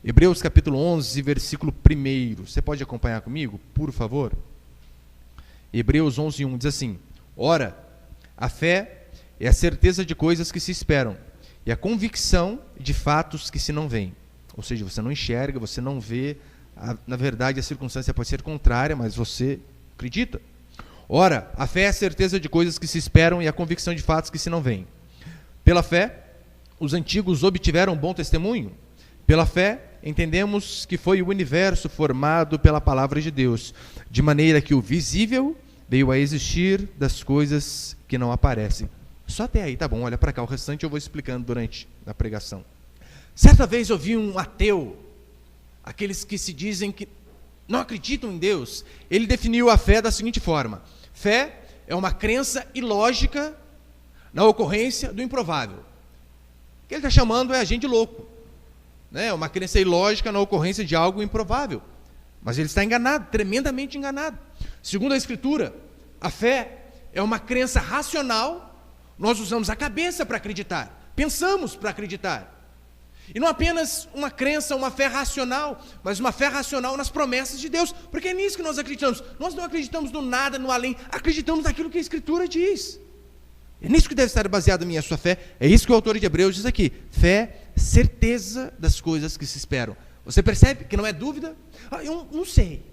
Hebreus capítulo 11, versículo 1. Você pode acompanhar comigo, por favor? Hebreus 11, 1 diz assim: ora, a fé é a certeza de coisas que se esperam e a convicção de fatos que se não veem. Ou seja, você não enxerga, você não vê, na verdade a circunstância pode ser contrária, mas você acredita. Ora, a fé é a certeza de coisas que se esperam e a convicção de fatos que se não veem. Pela fé, os antigos obtiveram bom testemunho. Pela fé, entendemos que foi o universo formado pela palavra de Deus, de maneira que o visível veio a existir das coisas que não aparecem. Só até aí, tá bom, olha para cá, o restante eu vou explicando durante a pregação. Certa vez eu vi um ateu, aqueles que se dizem que não acreditam em Deus, ele definiu a fé da seguinte forma: fé é uma crença ilógica na ocorrência do improvável. O que ele está chamando é a gente louco, né? Uma crença ilógica na ocorrência de algo improvável. Mas ele está enganado, tremendamente enganado. Segundo a Escritura, a fé é uma crença racional. Nós usamos a cabeça para acreditar, pensamos para acreditar. E não apenas uma crença, uma fé racional, mas uma fé racional nas promessas de Deus, porque é nisso que nós acreditamos. Nós não acreditamos no nada, no além, acreditamos naquilo que a Escritura diz. É nisso que deve estar baseada a minha e a sua fé. É isso que o autor de Hebreus diz aqui: fé, certeza das coisas que se esperam. Você percebe que não é dúvida? Eu não sei,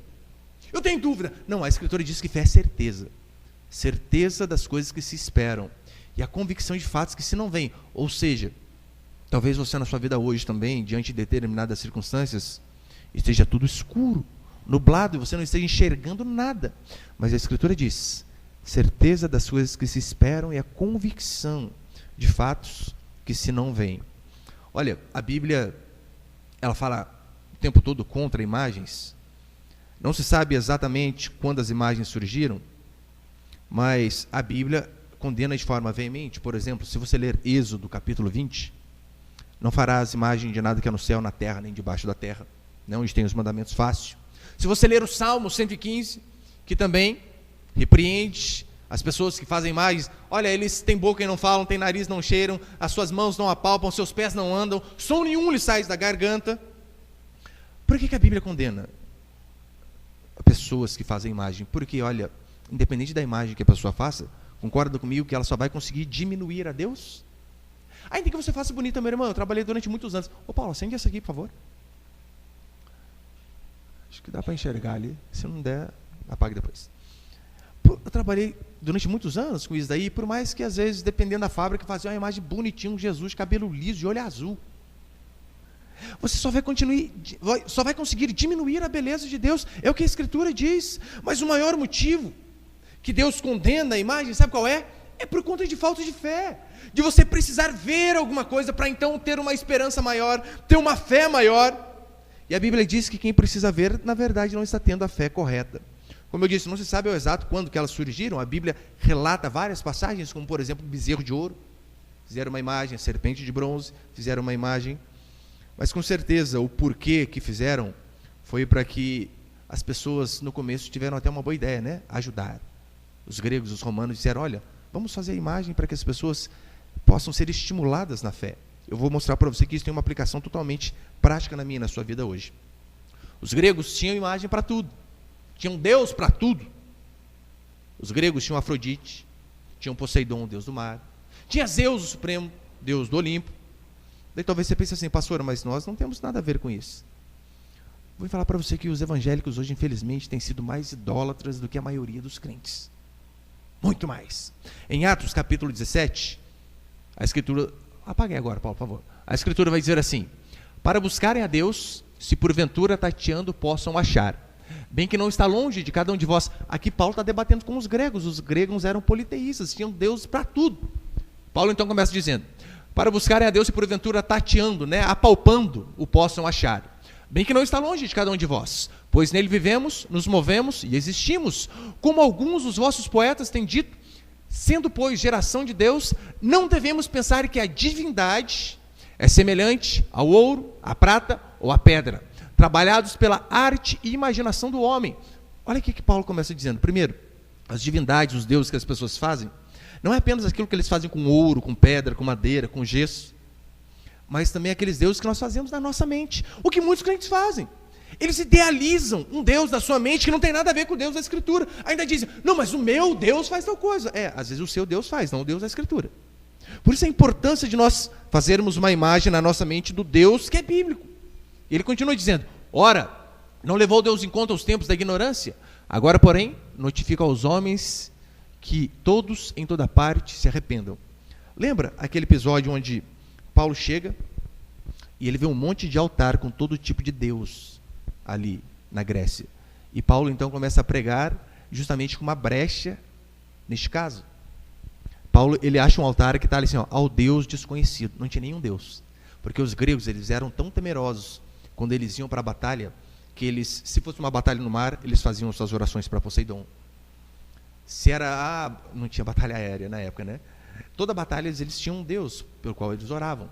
eu tenho dúvida. Não, a Escritura diz que fé é certeza. Certeza das coisas que se esperam e a convicção de fatos que se não veem. Ou seja, talvez você na sua vida hoje também, diante de determinadas circunstâncias, esteja tudo escuro, nublado, e você não esteja enxergando nada. Mas a Escritura diz: certeza das coisas que se esperam e a convicção de fatos que se não veem. Olha, a Bíblia, ela fala o tempo todo contra imagens. Não se sabe exatamente quando as imagens surgiram, mas a Bíblia condena de forma veemente. Por exemplo, se você ler Êxodo capítulo 20, não farás imagem de nada que é no céu, na terra, nem debaixo da terra, né, onde tem os mandamentos fácil. Se você ler o Salmo 115, que também repreende as pessoas que fazem imagens: olha, eles têm boca e não falam, têm nariz, não cheiram, as suas mãos não apalpam, seus pés não andam, som nenhum lhes sai da garganta. Por que a Bíblia condena pessoas que fazem imagem? Porque, olha, independente da imagem que a pessoa faça, concorda comigo que ela só vai conseguir diminuir a Deus? Ainda que você faça bonita, meu irmão, eu trabalhei durante muitos anos. Ô Paulo, acende essa aqui, por favor. Acho que dá para enxergar ali. Se não der, apague depois. Eu trabalhei durante muitos anos com isso daí, por mais que às vezes, dependendo da fábrica, fazia uma imagem bonitinha, um Jesus, cabelo liso e olho azul. Você só vai conseguir diminuir a beleza de Deus, é o que a Escritura diz. Mas o maior motivo que Deus condena a imagem, sabe qual é? É por conta de falta de fé, de você precisar ver alguma coisa para então ter uma esperança maior, ter uma fé maior. E a Bíblia diz que quem precisa ver, na verdade, não está tendo a fé correta. Como eu disse, não se sabe ao exato quando que elas surgiram. A Bíblia relata várias passagens, como por exemplo o bezerro de ouro. Fizeram uma imagem, a serpente de bronze, fizeram uma imagem. Mas com certeza o porquê que fizeram foi para que as pessoas no começo tiveram até uma boa ideia, né? Ajudar. Os gregos, os romanos disseram: olha, vamos fazer a imagem para que as pessoas possam ser estimuladas na fé. Eu vou mostrar para você que isso tem uma aplicação totalmente prática na minha e na sua vida hoje. Os gregos tinham imagem para tudo. Tinham Deus para tudo. Os gregos tinham Afrodite, tinham Poseidon, Deus do mar, tinha Zeus, o Supremo, Deus do Olimpo. Daí talvez você pense assim: pastor, mas nós não temos nada a ver com isso. Vou falar para você que os evangélicos hoje, infelizmente, têm sido mais idólatras do que a maioria dos crentes. Muito mais. Em Atos capítulo 17, a Escritura... Apaguem agora, Paulo, por favor. A Escritura vai dizer assim: para buscarem a Deus, se porventura tateando possam achar, bem que não está longe de cada um de vós. Aqui Paulo está debatendo com os gregos eram politeístas, tinham Deus para tudo. Paulo então começa dizendo: para buscarem a Deus, se porventura tateando, né, apalpando, o possam achar, bem que não está longe de cada um de vós, pois nele vivemos, nos movemos e existimos, como alguns dos vossos poetas têm dito. Sendo, pois, geração de Deus, não devemos pensar que a divindade é semelhante ao ouro, à prata ou à pedra, trabalhados pela arte e imaginação do homem. Olha o que Paulo começa dizendo. Primeiro, as divindades, os deuses que as pessoas fazem, não é apenas aquilo que eles fazem com ouro, com pedra, com madeira, com gesso, mas também aqueles deuses que nós fazemos na nossa mente. O que muitos crentes fazem. Eles idealizam um Deus da sua mente que não tem nada a ver com o Deus da Escritura. Ainda dizem, não, mas o meu Deus faz tal coisa. Às vezes o seu Deus faz, não o Deus da Escritura. Por isso a importância de nós fazermos uma imagem na nossa mente do Deus que é bíblico. Ele continua dizendo, ora, não levou Deus em conta os tempos da ignorância? Agora, porém, notifica aos homens que todos, em toda parte, se arrependam. Lembra aquele episódio onde Paulo chega e ele vê um monte de altar com todo tipo de Deus ali na Grécia. E Paulo então começa a pregar justamente com uma brecha neste caso. Paulo, ele acha um altar que está ali assim, ao Deus desconhecido. Não tinha nenhum Deus. Porque os gregos, eles eram tão temerosos quando eles iam para a batalha, que eles, se fosse uma batalha no mar, eles faziam suas orações para Poseidon. Se era, não tinha batalha aérea na época, né? Toda batalha eles tinham um Deus pelo qual eles oravam.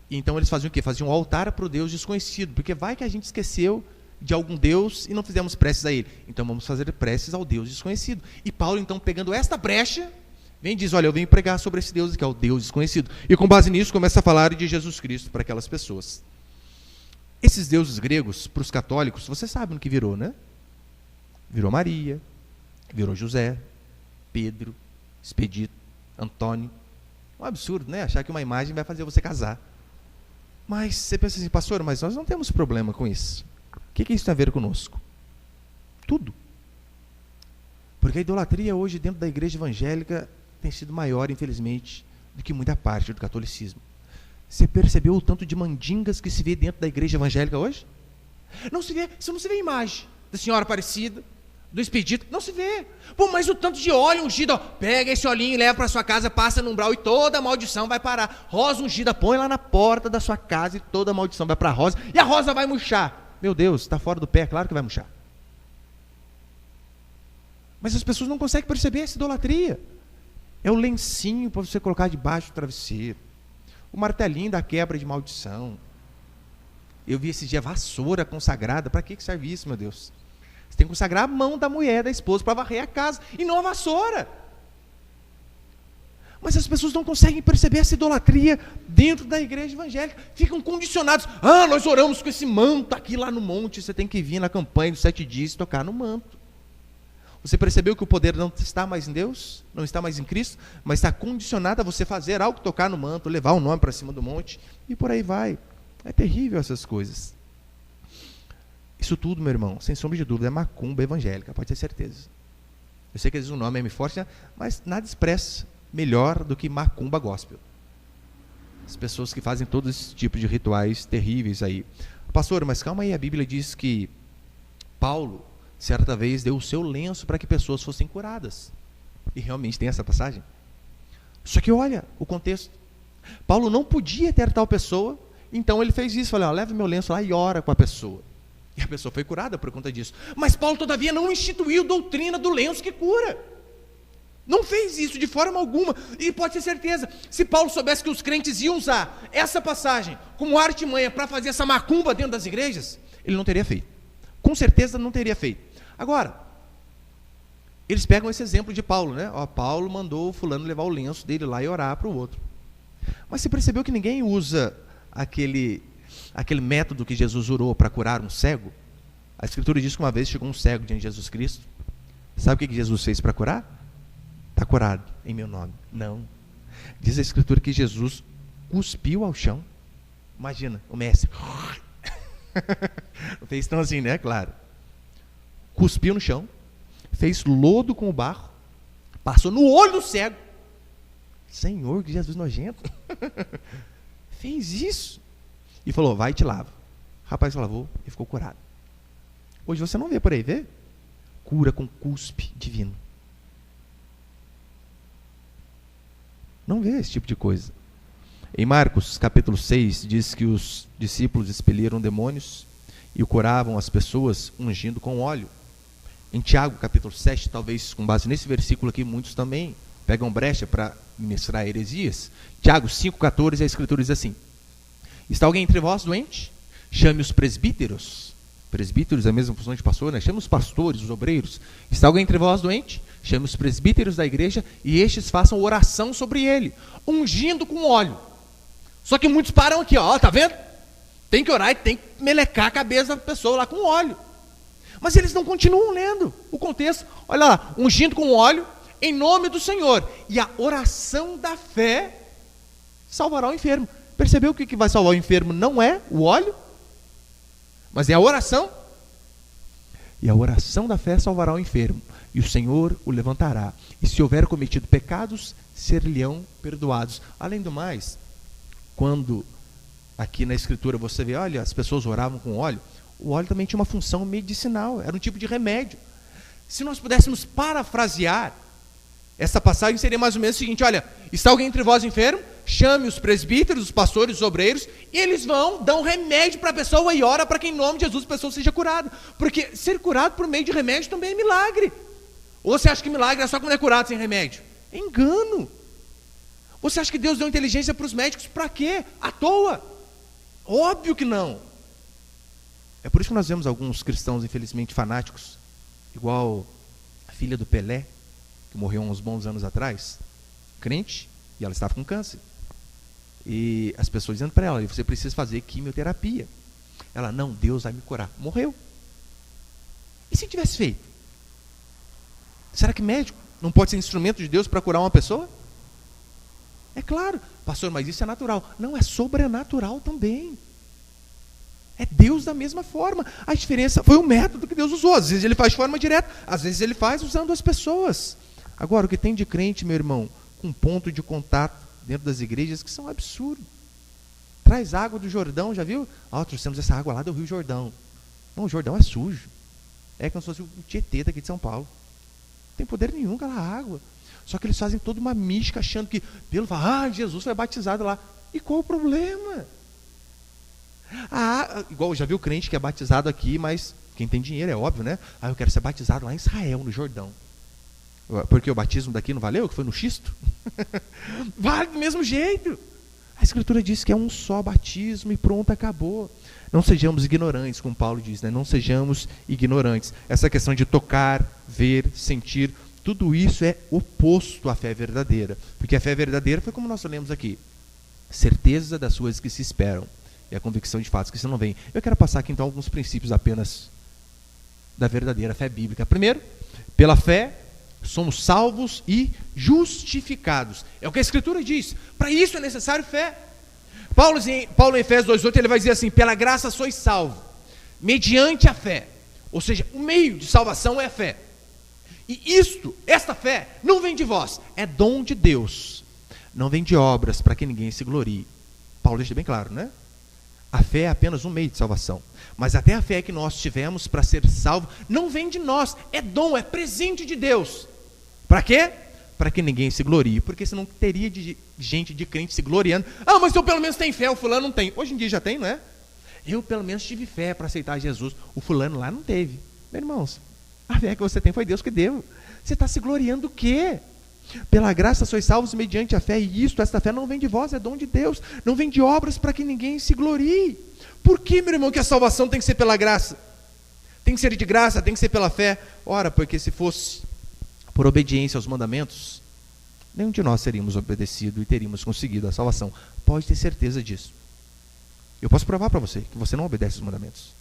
E então eles faziam o quê? Faziam um altar para o Deus desconhecido, porque vai que a gente esqueceu de algum Deus e não fizemos preces a ele. Então vamos fazer preces ao Deus desconhecido. E Paulo então, pegando esta brecha, vem e diz, olha, eu venho pregar sobre esse Deus que é o Deus desconhecido. E com base nisso começa a falar de Jesus Cristo para aquelas pessoas. Esses deuses gregos, para os católicos, você sabe no que virou, né? Virou Maria, virou José, Pedro, Expedito, Antônio. Um absurdo, né? Achar que uma imagem vai fazer você casar. Mas você pensa assim, pastor, mas nós não temos problema com isso. O que isso tem a ver conosco? Tudo. Porque a idolatria hoje dentro da igreja evangélica tem sido maior, infelizmente, do que muita parte do catolicismo. Você percebeu o tanto de mandingas que se vê dentro da igreja evangélica hoje? Não se vê, você não se vê imagem da senhora Aparecida, do Expedito, não se vê. Pô, mas o tanto de óleo ungido, ó, pega esse olhinho e leva para sua casa, passa no umbral e toda a maldição vai parar. Rosa ungida, põe lá na porta da sua casa e toda a maldição vai para a rosa e a rosa vai murchar. Meu Deus, está fora do pé, claro que vai murchar. Mas as pessoas não conseguem perceber essa idolatria. É o lencinho para você colocar debaixo do travesseiro. O martelinho da quebra de maldição. Eu vi esse dia vassoura consagrada. Para que serve isso, meu Deus? Você tem que consagrar a mão da mulher, da esposa, para varrer a casa, e não a vassoura. Mas as pessoas não conseguem perceber essa idolatria dentro da igreja evangélica. Ficam condicionados. Nós oramos com esse manto aqui lá no monte. Você tem que vir na campanha dos 7 dias e tocar no manto. Você percebeu que o poder não está mais em Deus? Não está mais em Cristo? Mas está condicionado a você fazer algo, tocar no manto, levar o nome para cima do monte, e por aí vai. É terrível essas coisas. Isso tudo, meu irmão, sem sombra de dúvida, é macumba evangélica, pode ter certeza. Eu sei que às vezes o nome é meio forte, mas nada expressa melhor do que macumba gospel. As pessoas que fazem todo esse tipo de rituais terríveis aí. Pastor, mas calma aí, a Bíblia diz que Paulo, certa vez, deu o seu lenço para que pessoas fossem curadas. E realmente tem essa passagem. Só que olha o contexto. Paulo não podia ter tal pessoa, então ele fez isso. Falou, leva meu lenço lá e ora com a pessoa. E a pessoa foi curada por conta disso. Mas Paulo, todavia, não instituiu doutrina do lenço que cura. Não fez isso de forma alguma. E pode ter certeza, se Paulo soubesse que os crentes iam usar essa passagem como artimanha para fazer essa macumba dentro das igrejas, ele não teria feito. Com certeza não teria feito. Agora, eles pegam esse exemplo de Paulo, né? Paulo mandou o fulano levar o lenço dele lá e orar para o outro. Mas você percebeu que ninguém usa aquele método que Jesus usou para curar um cego? A Escritura diz que uma vez chegou um cego diante de Jesus Cristo. Sabe o que Jesus fez para curar? Está curado em meu nome. Não. Diz a Escritura que Jesus cuspiu ao chão. Imagina, o mestre. Não fez tão assim, né? Claro. Cuspiu no chão, fez lodo com o barro, passou no olho do cego. Senhor, que Jesus nojento. Fez isso. E falou, vai e te lava. O rapaz se lavou e ficou curado. Hoje você não vê por aí, vê? Cura com cuspe divino. Não vê esse tipo de coisa. Em Marcos, capítulo 6, diz que os discípulos expeliram demônios e o curavam as pessoas ungindo com óleo. Em Tiago, capítulo 7, talvez com base nesse versículo aqui, muitos também pegam brecha para ministrar heresias. Tiago 5,14, a Escritura diz assim: está alguém entre vós doente? Chame os presbíteros. Presbíteros é a mesma função de pastor, né? Chame os pastores, os obreiros. Está alguém entre vós doente? Chame os presbíteros da igreja e estes façam oração sobre ele, ungindo com óleo. Só que muitos param aqui, ó, tá vendo? Tem que orar e tem que melecar a cabeça da pessoa lá com óleo. Mas eles não continuam lendo o contexto. Olha lá, ungindo com óleo em nome do Senhor. E a oração da fé salvará o enfermo. Percebeu que o que vai salvar o enfermo não é o óleo, mas é a oração? E a oração da fé salvará o enfermo, e o Senhor o levantará. E se houver cometido pecados, ser-lhe-ão perdoados. Além do mais, quando aqui na Escritura você vê, olha, as pessoas oravam com óleo, o óleo também tinha uma função medicinal, era um tipo de remédio. Se nós pudéssemos parafrasear essa passagem, seria mais ou menos o seguinte: olha, está alguém entre vós enfermo? Chame os presbíteros, os pastores, os obreiros, e eles vão, dão remédio para a pessoa e ora para que em nome de Jesus a pessoa seja curada. Porque ser curado por meio de remédio também é milagre. Ou você acha que milagre é só quando é curado sem remédio? É engano. Você acha que Deus deu inteligência para os médicos para quê? À toa? Óbvio que não. É por isso que nós vemos alguns cristãos, infelizmente, fanáticos, igual a filha do Pelé, que morreu há uns bons anos atrás, crente, e ela estava com câncer. E as pessoas dizendo para ela: você precisa fazer quimioterapia. Ela: não, Deus vai me curar. Morreu. E se tivesse feito? Será que médico não pode ser instrumento de Deus para curar uma pessoa? É claro, pastor, mas isso é natural. Não, é sobrenatural também. É Deus da mesma forma. A diferença foi o método que Deus usou. Às vezes ele faz de forma direta, às vezes ele faz usando as pessoas. Agora, o que tem de crente, meu irmão, com ponto de contato dentro das igrejas, que são absurdos. Traz água do Jordão, já viu? Trouxemos essa água lá do Rio Jordão. Não, o Jordão é sujo. É como se fosse o Tietê daqui de São Paulo. Não tem poder nenhum aquela água. Só que eles fazem toda uma mística achando que, Jesus foi batizado lá. E qual o problema? Igual, já viu crente que é batizado aqui, mas quem tem dinheiro é óbvio, né? Eu quero ser batizado lá em Israel, no Jordão. Porque o batismo daqui não valeu, que foi no xisto? Vale do mesmo jeito. A Escritura diz que é um só batismo e pronto, acabou. Não sejamos ignorantes, como Paulo diz, né? Não sejamos ignorantes. Essa questão de tocar, ver, sentir, tudo isso é oposto à fé verdadeira. Porque a fé verdadeira foi como nós lemos aqui: certeza das coisas que se esperam e a convicção de fatos que se não veem. Eu quero passar aqui então alguns princípios apenas da verdadeira fé bíblica. Primeiro, pela fé somos salvos e justificados. É o que a Escritura diz. Para isso é necessário fé. Paulo em Efésios 2:8, ele vai dizer assim: pela graça sois salvos, mediante a fé. Ou seja, o meio de salvação é a fé. E esta fé não vem de vós, é dom de Deus. Não vem de obras para que ninguém se glorie. Paulo deixa bem claro, né? A fé é apenas um meio de salvação. Mas até a fé que nós tivemos para ser salvo não vem de nós, é dom, é presente de Deus. Para quê? Para que ninguém se glorie. Porque senão teria gente de crente se gloriando. Mas eu pelo menos tenho fé, o fulano não tem. Hoje em dia já tem, não é? Eu pelo menos tive fé para aceitar Jesus, o fulano lá não teve. Meus irmãos, a fé que você tem foi Deus que deu. Você está se gloriando do quê? Pela graça sois salvos mediante a fé, e esta fé não vem de vós, é dom de Deus. Não vem de obras para que ninguém se glorie. Por que, meu irmão, que a salvação tem que ser pela graça? Tem que ser de graça, tem que ser pela fé? Ora, porque se fosse por obediência aos mandamentos, nenhum de nós teríamos obedecido e teríamos conseguido a salvação. Pode ter certeza disso. Eu posso provar para você que você não obedece os mandamentos.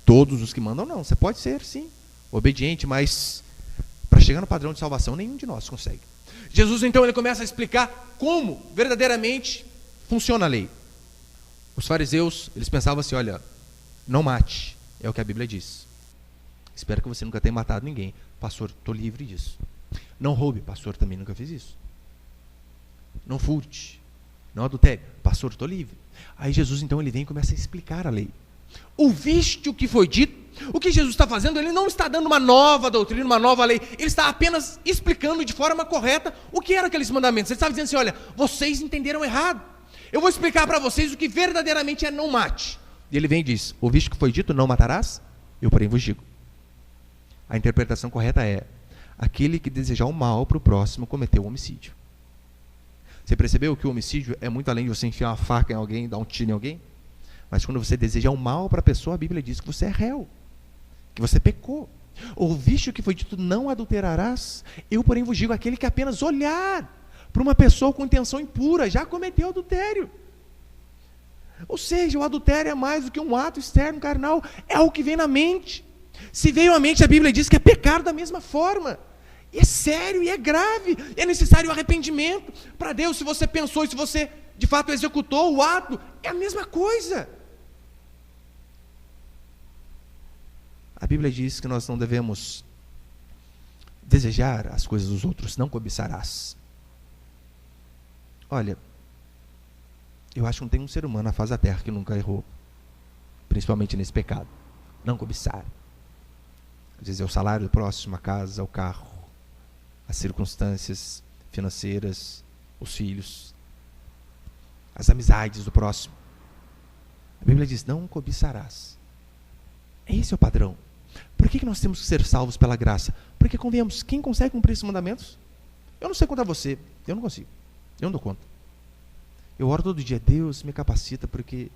Todos os que mandam, não. Você pode ser, sim, obediente, mas para chegar no padrão de salvação, nenhum de nós consegue. Jesus, então, ele começa a explicar como verdadeiramente funciona a lei. Os fariseus, eles pensavam assim: olha, não mate, é o que a Bíblia diz. Espero que você nunca tenha matado ninguém. Pastor, estou livre disso. Não roube. Pastor, também nunca fiz isso. Não furte. Não adultere. Pastor, estou livre. Aí Jesus, então, ele vem e começa a explicar a lei. Ouviste o que foi dito? O que Jesus está fazendo? Ele não está dando uma nova doutrina, uma nova lei. Ele está apenas explicando de forma correta o que eram aqueles mandamentos. Ele estava dizendo assim: olha, vocês entenderam errado. Eu vou explicar para vocês o que verdadeiramente é não mate. E ele vem e diz: ouviste o que foi dito? Não matarás? Eu, porém, vos digo. A interpretação correta é: aquele que desejar o mal para o próximo cometeu o homicídio. Você percebeu que o homicídio é muito além de você enfiar uma faca em alguém, dar um tiro em alguém? Mas quando você deseja o mal para a pessoa, a Bíblia diz que você é réu, que você pecou. Ouviste o que foi dito: não adulterarás? Eu, porém, vos digo: aquele que apenas olhar para uma pessoa com intenção impura já cometeu adultério. Ou seja, o adultério é mais do que um ato externo carnal, é o que vem na mente. Se veio à mente, a Bíblia diz que é pecado da mesma forma. E é sério, e é grave, é necessário arrependimento para Deus. Se você pensou e se você de fato executou o ato, é a mesma coisa. A Bíblia diz que nós não devemos desejar as coisas dos outros, não cobiçarás. Olha, eu acho que não tem um ser humano na face da terra que nunca errou, principalmente nesse pecado. Não cobiçar. Às vezes é o salário do próximo, a casa, o carro, as circunstâncias financeiras, os filhos, as amizades do próximo. A Bíblia diz, não cobiçarás. Esse é o padrão. Por que nós temos que ser salvos pela graça? Porque, convenhamos, quem consegue cumprir esses mandamentos? Eu não sei quanto a você, eu não consigo. Eu não dou conta. Eu oro todo dia, Deus me capacita, porque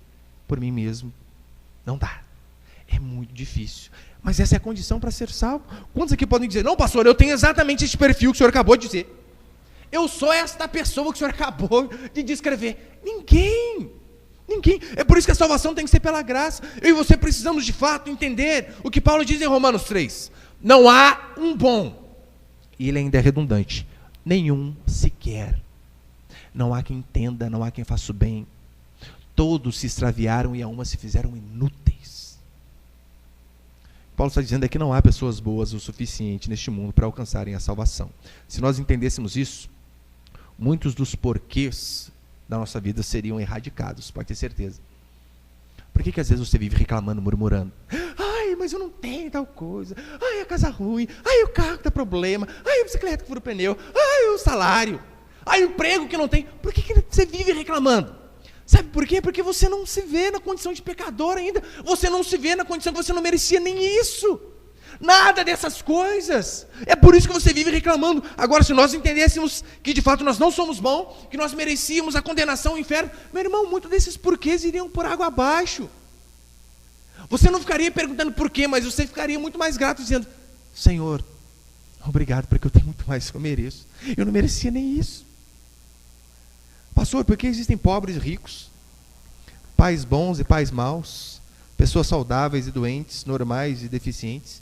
por mim mesmo não dá. É muito difícil. Mas essa é a condição para ser salvo. Quantos aqui podem dizer, não, pastor, eu tenho exatamente esse perfil que o senhor acabou de dizer. Eu sou esta pessoa que o senhor acabou de descrever. Ninguém. É por isso que a salvação tem que ser pela graça. Eu e você precisamos de fato entender o que Paulo diz em Romanos 3. Não há um bom. E ele ainda é redundante. Nenhum sequer. Não há quem entenda, não há quem faça o bem. Todos se extraviaram e a uma se fizeram inúteis. Paulo está dizendo que não há pessoas boas o suficiente neste mundo para alcançarem a salvação. Se nós entendêssemos isso, muitos dos porquês da nossa vida seriam erradicados, pode ter certeza. Por que às vezes você vive reclamando, murmurando? Ai, mas eu não tenho tal coisa. Ai, a casa ruim. Ai, o carro que dá problema. Ai, a bicicleta que fura o pneu. Ai, o salário. Ai, o emprego que não tem. Por que você vive reclamando? Sabe por quê? Porque você não se vê na condição de pecador ainda. Você não se vê na condição que você não merecia nem isso. Nada dessas coisas. É por isso que você vive reclamando. Agora, se nós entendêssemos que de fato nós não somos bons, que nós merecíamos a condenação ao inferno, meu irmão, muitos desses porquês iriam por água abaixo. Você não ficaria perguntando por quê, mas você ficaria muito mais grato dizendo, Senhor, obrigado porque eu tenho muito mais que eu mereço. Eu não merecia nem isso. Pastor, por que existem pobres e ricos? Pais bons e pais maus? Pessoas saudáveis e doentes, normais e deficientes?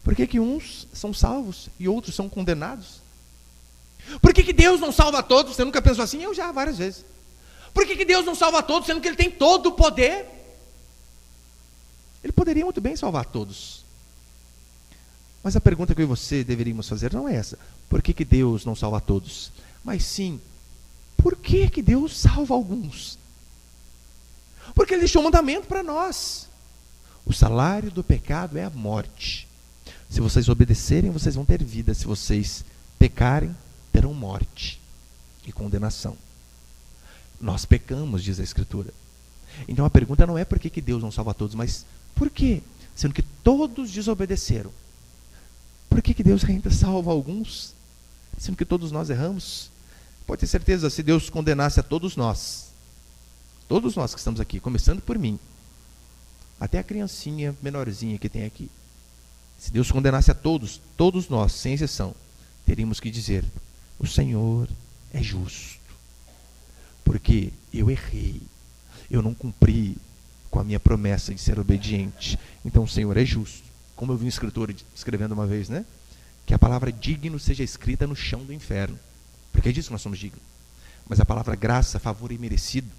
Por que uns são salvos e outros são condenados? Por que Deus não salva todos? Você nunca pensou assim? Eu já, várias vezes. Por que Deus não salva todos, sendo que Ele tem todo o poder? Ele poderia muito bem salvar todos. Mas a pergunta que eu e você deveríamos fazer não é essa. Por que Deus não salva todos? Mas sim, por que Deus salva alguns? Porque Ele deixou um mandamento para nós. O salário do pecado é a morte. Se vocês obedecerem, vocês vão ter vida. Se vocês pecarem, terão morte e condenação. Nós pecamos, diz a Escritura. Então a pergunta não é por que Deus não salva todos, mas por quê? Sendo que todos desobedeceram. Por que Deus ainda salva alguns? Sendo que todos nós erramos? Pode ter certeza, se Deus condenasse a todos nós que estamos aqui, começando por mim, até a criancinha menorzinha que tem aqui, se Deus condenasse a todos nós, sem exceção, teríamos que dizer, o Senhor é justo, porque eu errei, eu não cumpri com a minha promessa de ser obediente, então o Senhor é justo. Como eu vi um escritor escrevendo uma vez, né? Que a palavra digno seja escrita no chão do inferno, porque é disso que nós somos dignos. Mas a palavra graça, favor e merecido,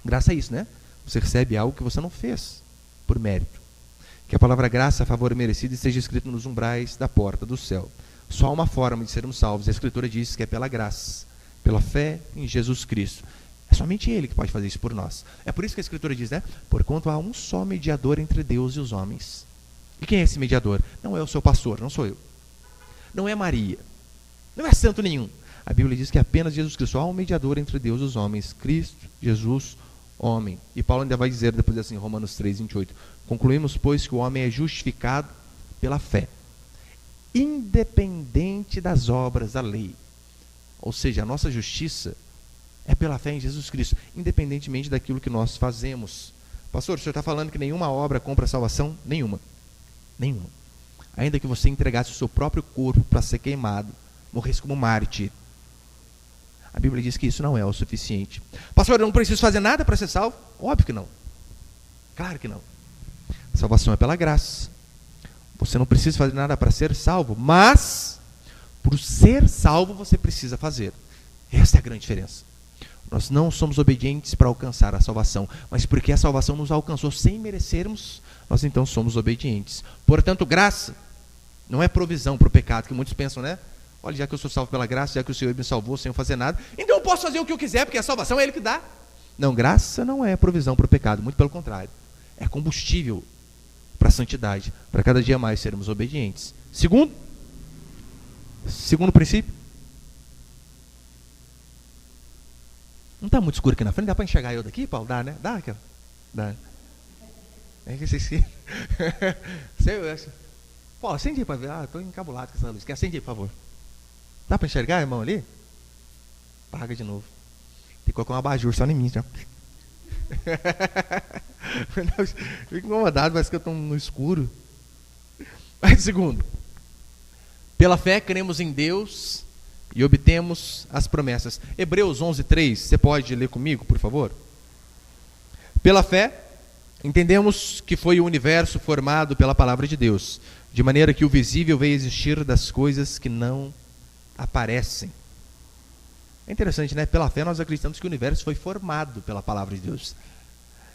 graça é isso, né? Você recebe algo que você não fez, por mérito. Que a palavra graça, favor e merecido esteja escrito nos umbrais da porta do céu. Só há uma forma de sermos salvos. A Escritura diz que é pela graça, pela fé em Jesus Cristo. É somente Ele que pode fazer isso por nós. É por isso que a Escritura diz, né? Porquanto há um só mediador entre Deus e os homens. E quem é esse mediador? Não é o seu pastor, não sou eu. Não é Maria. Não é santo nenhum. A Bíblia diz que é apenas Jesus Cristo. Há um mediador entre Deus e os homens. Cristo, Jesus, homem. E Paulo ainda vai dizer depois assim, Romanos 3, 28. Concluímos, pois, que o homem é justificado pela fé, independente das obras da lei. Ou seja, a nossa justiça é pela fé em Jesus Cristo, independentemente daquilo que nós fazemos. Pastor, o senhor está falando que nenhuma obra compra a salvação? Nenhuma. Nenhuma. Ainda que você entregasse o seu próprio corpo para ser queimado, morresse como mártir, A Bíblia diz que isso não é o suficiente. Pastor, eu não preciso fazer nada para ser salvo? Óbvio que não. Claro que não. A salvação é pela graça. Você não precisa fazer nada para ser salvo, mas por ser salvo você precisa fazer. Essa é a grande diferença. Nós não somos obedientes para alcançar a salvação, mas porque a salvação nos alcançou sem merecermos, nós então somos obedientes. Portanto, graça não é provisão para o pecado, que muitos pensam, né? Olha, já que eu sou salvo pela graça, já que o Senhor me salvou sem eu fazer nada, então eu posso fazer o que eu quiser, porque a salvação é Ele que dá. Não, graça não é provisão para o pecado, muito pelo contrário. É combustível para a santidade, para cada dia mais sermos obedientes. Segundo princípio. Não está muito escuro aqui na frente? Dá para enxergar eu daqui, Paulo? Dá, né? Dá, aqui, ó. Dá. É que vocês... Paulo, acende aí para ver. Estou encabulado com essa luz. Acende aí, por favor. Dá para enxergar, irmão, ali? Apaga de novo. Tem que colocar um abajur só em mim, já. Fico incomodado, parece que eu estou no escuro. Mas segundo, pela fé cremos em Deus e obtemos as promessas. Hebreus 11:3, você pode ler comigo, por favor? Pela fé, entendemos que foi o universo formado pela palavra de Deus, de maneira que o visível veio existir das coisas que não aparecem. É interessante, né? Pela fé nós acreditamos que o universo foi formado pela palavra de Deus.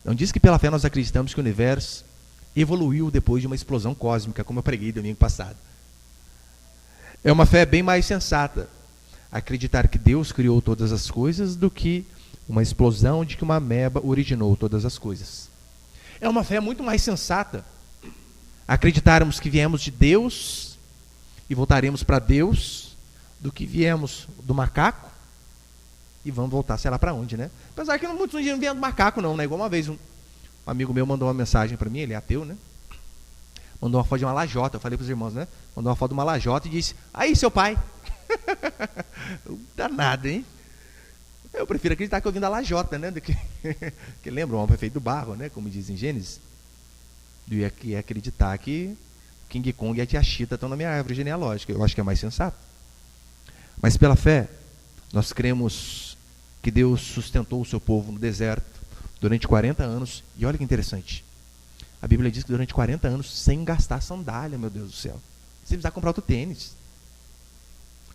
Não diz que pela fé nós acreditamos que o universo evoluiu depois de uma explosão cósmica, como eu preguei domingo passado. É uma fé bem mais sensata acreditar que Deus criou todas as coisas do que uma explosão de que uma ameba originou todas as coisas. É uma fé muito mais sensata acreditarmos que viemos de Deus e voltaremos para Deus do que viemos do macaco e vamos voltar, sei lá para onde, né? Apesar que muitos não vêm do macaco não, né? Igual uma vez um amigo meu mandou uma mensagem para mim, ele é ateu, né? Mandou uma foto de uma lajota, eu falei para os irmãos, né? Mandou uma foto de uma lajota e disse, aí seu pai. Danado, hein? Eu prefiro acreditar que eu vim da lajota, né? Do que lembra, o homem foi feito do barro, né? Como diz em Gênesis. Do que acreditar que King Kong e a tia Chita estão na minha árvore genealógica. Eu acho que é mais sensato. Mas pela fé, nós cremos que Deus sustentou o seu povo no deserto durante 40 anos. E olha que interessante. A Bíblia diz que durante 40 anos, sem gastar sandália, meu Deus do céu. Sem precisar comprar outro tênis.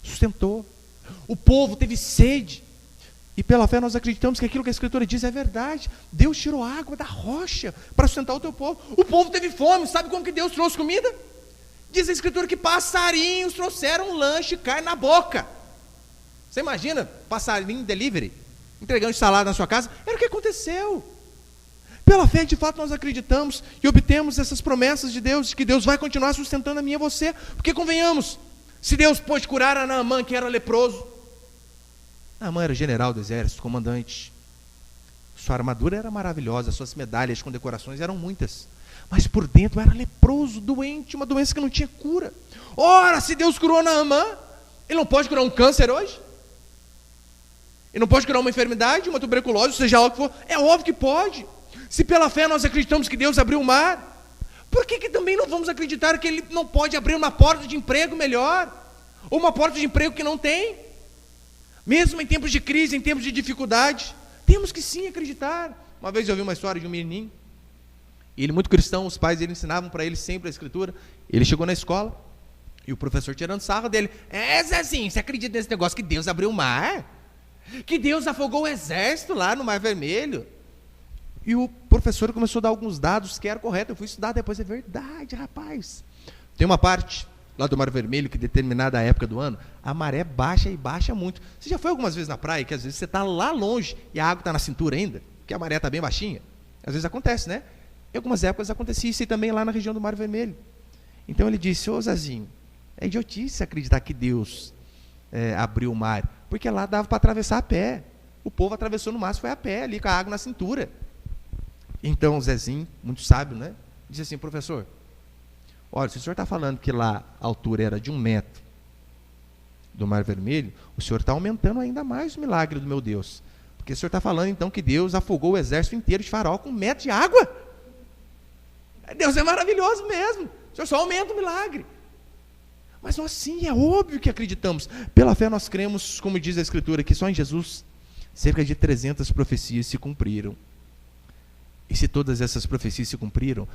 Sustentou. O povo teve sede. E pela fé nós acreditamos que aquilo que a Escritura diz é verdade. Deus tirou água da rocha para sustentar o teu povo. O povo teve fome. Sabe como que Deus trouxe comida? Diz a Escritura que passarinhos trouxeram lanche e carne na boca. Você imagina passarinho delivery entregando salada na sua casa? Era o que aconteceu. Pela fé, de fato, nós acreditamos e obtemos essas promessas de Deus, de que Deus vai continuar sustentando a mim e a você. Porque convenhamos, se Deus pôde curar a Naamã, que era leproso, Naamã era general do exército, comandante. Sua armadura era maravilhosa, suas medalhas com decorações eram muitas. Mas por dentro era leproso, doente, uma doença que não tinha cura. Ora, se Deus curou Naamã, Ele não pode curar um câncer hoje? Ele não pode curar uma enfermidade, uma tuberculose, seja lá o que for? É óbvio que pode. Se pela fé nós acreditamos que Deus abriu o mar, por que também não vamos acreditar que Ele não pode abrir uma porta de emprego melhor? Ou uma porta de emprego que não tem? Mesmo em tempos de crise, em tempos de dificuldade, temos que sim acreditar. Uma vez eu ouvi uma história de um menininho, ele muito cristão, os pais dele ensinavam para ele sempre a Escritura. Ele chegou na escola, e o professor tirando sarro dele, Zezinho, você acredita nesse negócio que Deus abriu o mar? Que Deus afogou o exército lá no Mar Vermelho? E o professor começou a dar alguns dados que eram corretos. Eu fui estudar depois, é verdade, rapaz. Tem uma parte lá do Mar Vermelho que determinada época do ano, a maré baixa e baixa muito. Você já foi algumas vezes na praia, que às vezes você está lá longe e a água está na cintura ainda, que a maré está bem baixinha? Às vezes acontece, né? Em algumas épocas acontecia isso e também lá na região do Mar Vermelho. Então ele disse, Zezinho, é idiotice acreditar que Deus abriu o mar, porque lá dava para atravessar a pé. O povo atravessou no máximo, foi a pé, ali com a água na cintura. Então o Zezinho, muito sábio, né? Disse assim, professor, olha, se o senhor está falando que lá a altura era de 1 metro do Mar Vermelho, o senhor está aumentando ainda mais o milagre do meu Deus. Porque o senhor está falando então que Deus afogou o exército inteiro de Faraó com 1 metro de água. Deus é maravilhoso mesmo. O senhor só aumenta o milagre. Mas nós sim, é óbvio que acreditamos. Pela fé nós cremos, como diz a Escritura, que só em Jesus cerca de 300 profecias se cumpriram. E se todas essas profecias se cumpriram,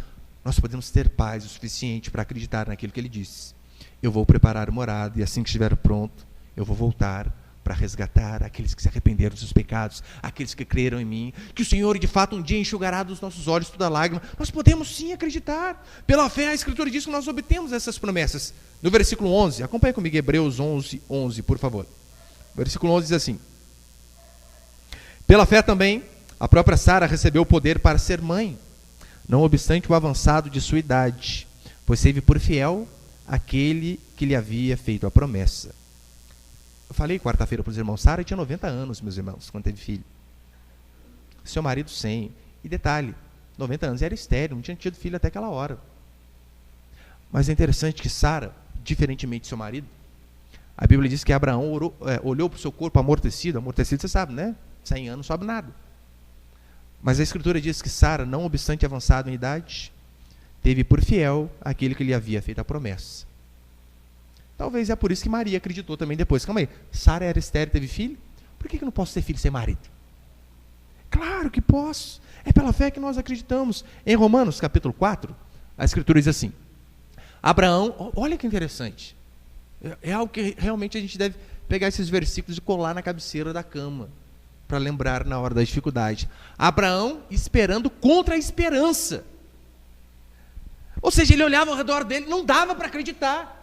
nós podemos ter paz o suficiente para acreditar naquilo que ele disse. Eu vou preparar morada e assim que estiver pronto, eu vou voltar para resgatar aqueles que se arrependeram dos seus pecados, aqueles que creram em mim, que o Senhor de fato um dia enxugará dos nossos olhos toda lágrima. Nós podemos sim acreditar. Pela fé a Escritura diz que nós obtemos essas promessas. No versículo 11, acompanhe comigo Hebreus 11, por favor. O versículo 11 diz assim: pela fé também, a própria Sara recebeu o poder para ser mãe, não obstante o avançado de sua idade, pois teve por fiel aquele que lhe havia feito a promessa. Eu falei quarta-feira para os irmãos, Sara tinha 90 anos, meus irmãos, quando teve filho. Seu marido 100. E detalhe, 90 anos, era estéril, não tinha tido filho até aquela hora. Mas é interessante que Sara, diferentemente de seu marido, a Bíblia diz que Abraão olhou para o seu corpo amortecido você sabe, né? 100 anos não sobe nada. Mas a Escritura diz que Sara, não obstante avançado em idade, teve por fiel aquele que lhe havia feito a promessa. Talvez é por isso que Maria acreditou também depois. Calma aí, Sara era estéril, teve filho? Por que eu não posso ter filho sem marido? Claro que posso. É pela fé que nós acreditamos. Em Romanos capítulo 4, a Escritura diz assim: Abraão, olha que interessante. É algo que realmente a gente deve pegar esses versículos e colar na cabeceira da cama, para lembrar na hora da dificuldade. Abraão esperando contra a esperança. Ou seja, ele olhava ao redor dele, não dava para acreditar.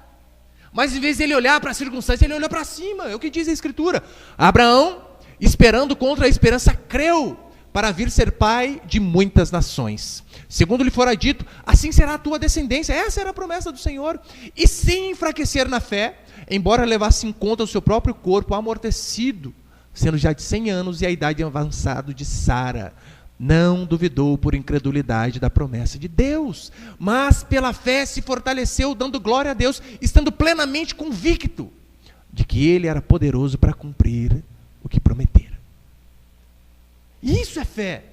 Mas em vez de ele olhar para a circunstância, ele olhou para cima. É o que diz a Escritura. Abraão, esperando contra a esperança, creu para vir ser pai de muitas nações. Segundo lhe fora dito, assim será a tua descendência. Essa era a promessa do Senhor. E sem enfraquecer na fé, embora levasse em conta o seu próprio corpo amortecido, sendo já de 100 anos e a idade avançada de Sara, não duvidou por incredulidade da promessa de Deus, mas pela fé se fortaleceu, dando glória a Deus, estando plenamente convicto de que Ele era poderoso para cumprir o que prometera. Isso é fé.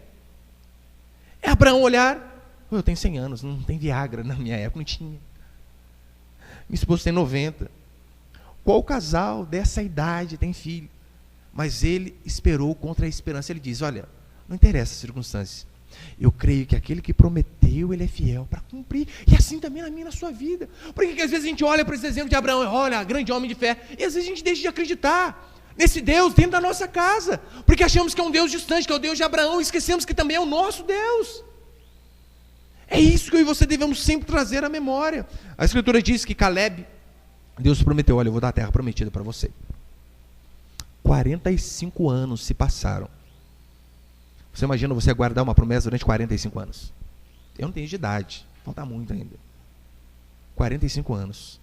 É Abraão olhar, eu tenho 100 anos, não tem Viagra, na minha época não tinha. Minha esposa tem 90. Qual casal dessa idade tem filho? Mas ele esperou contra a esperança. Ele diz, olha, não interessa as circunstâncias. Eu creio que aquele que prometeu, ele é fiel para cumprir. E assim também na minha, na sua vida. Por que às vezes a gente olha para esse exemplo de Abraão, olha, grande homem de fé, e às vezes a gente deixa de acreditar nesse Deus dentro da nossa casa, porque achamos que é um Deus distante, que é o Deus de Abraão, e esquecemos que também é o nosso Deus. É isso que eu e você devemos sempre trazer à memória. A Escritura diz que Caleb, Deus prometeu, olha, eu vou dar a terra prometida para você. 45 anos se passaram. Você imagina você aguardar uma promessa durante 45 anos? Eu não tenho de idade, falta muito ainda. 45 anos.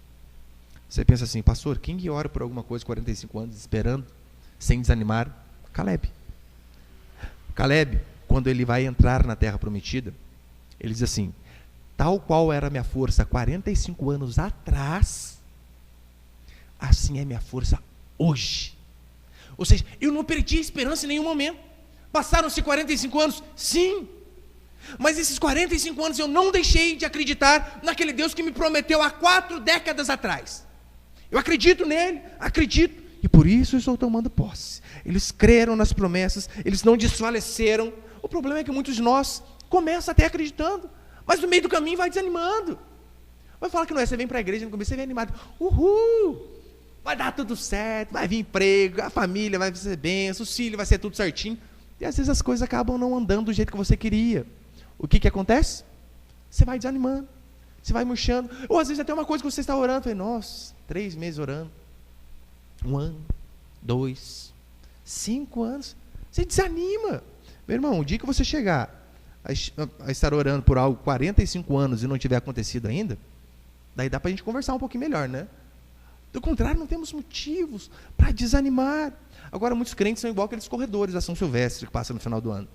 Você pensa assim, pastor, quem que ora por alguma coisa 45 anos, esperando, sem desanimar? Caleb. Caleb, quando ele vai entrar na terra prometida, ele diz assim, tal qual era a minha força 45 anos atrás, assim é minha força hoje. Ou seja, eu não perdi a esperança em nenhum momento. Passaram-se 45 anos? Sim. Mas esses 45 anos eu não deixei de acreditar naquele Deus que me prometeu há 4 décadas atrás. Eu acredito nele, acredito. E por isso eu estou tomando posse. Eles creram nas promessas, eles não desfaleceram. O problema é que muitos de nós começam até acreditando, mas no meio do caminho vai desanimando. Vai falar que não é, você vem para a igreja, no começo você vem animado. Uhul! Vai dar tudo certo, vai vir emprego, a família vai ser bênção, os filhos vai ser tudo certinho. E às vezes as coisas acabam não andando do jeito que você queria. O que acontece? Você vai desanimando, você vai murchando. Ou às vezes até uma coisa que você está orando, fala, nossa, 3 meses orando, 1 ano, 2, 5 anos, você desanima. Meu irmão, o dia que você chegar a estar orando por algo 45 anos e não tiver acontecido ainda, daí dá para a gente conversar um pouquinho melhor, né? Do contrário, não temos motivos para desanimar. Agora, muitos crentes são igual aqueles corredores da São Silvestre que passam no final do ano.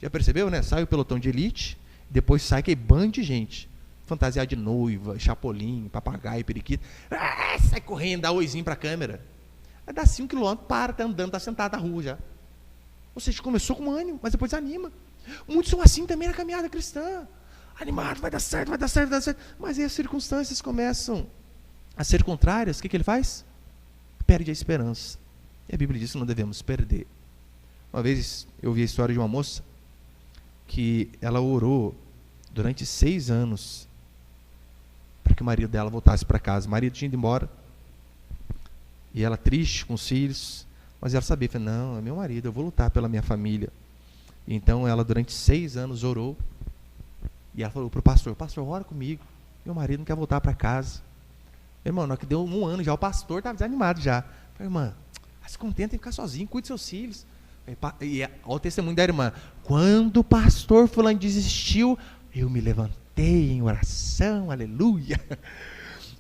Já percebeu, né? Sai o pelotão de elite, depois sai aquele bando de gente. Fantasiar de noiva, chapolim, papagaio, periquito. Sai correndo, dá oizinho para a câmera. Aí dá 5 km, para, está andando, está sentado na rua já. Ou seja, começou com ânimo, mas depois anima. Muitos são assim também na caminhada cristã. Animado, vai dar certo, vai dar certo, vai dar certo. Mas aí as circunstâncias começam a ser contrárias, o que ele faz? Perde a esperança. E a Bíblia diz que não devemos perder. Uma vez eu vi a história de uma moça que ela orou durante 6 anos para que o marido dela voltasse para casa. O marido tinha ido embora e ela triste com os filhos, mas ela sabia, não, é meu marido, eu vou lutar pela minha família. Então ela durante 6 anos orou e ela falou para o pastor, ora comigo, meu marido não quer voltar para casa. Irmão, na hora que deu 1 ano já, o pastor estava desanimado já. Falei, irmã, se contenta em ficar sozinho, cuide dos seus filhos. E olha o testemunho da irmã, quando o pastor fulano desistiu, eu me levantei em oração, aleluia.